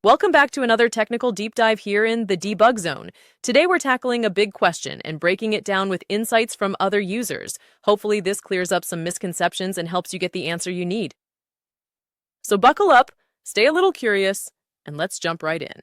Welcome back to another technical deep dive here in the debug zone. Today we're tackling a big question and breaking it down with insights from other users. Hopefully this clears up some misconceptions and helps you get the answer you need. So buckle up, stay a little curious, and let's jump right in.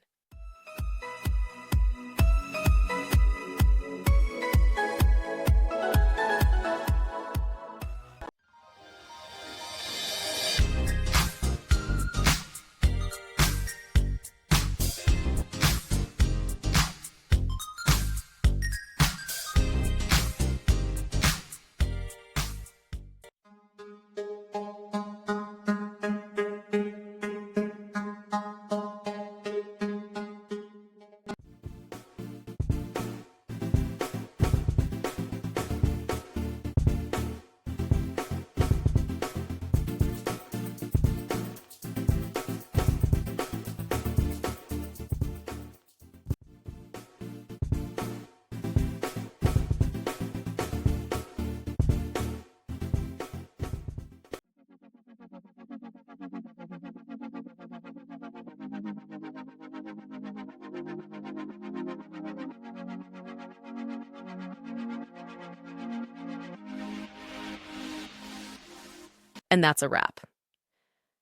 And that's a wrap.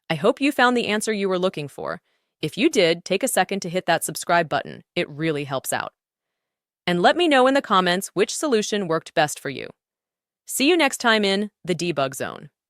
I hope you found the answer you were looking for. If you did, take a second to hit that subscribe button. It really helps out. And let me know in the comments which solution worked best for you. See you next time in the debug zone.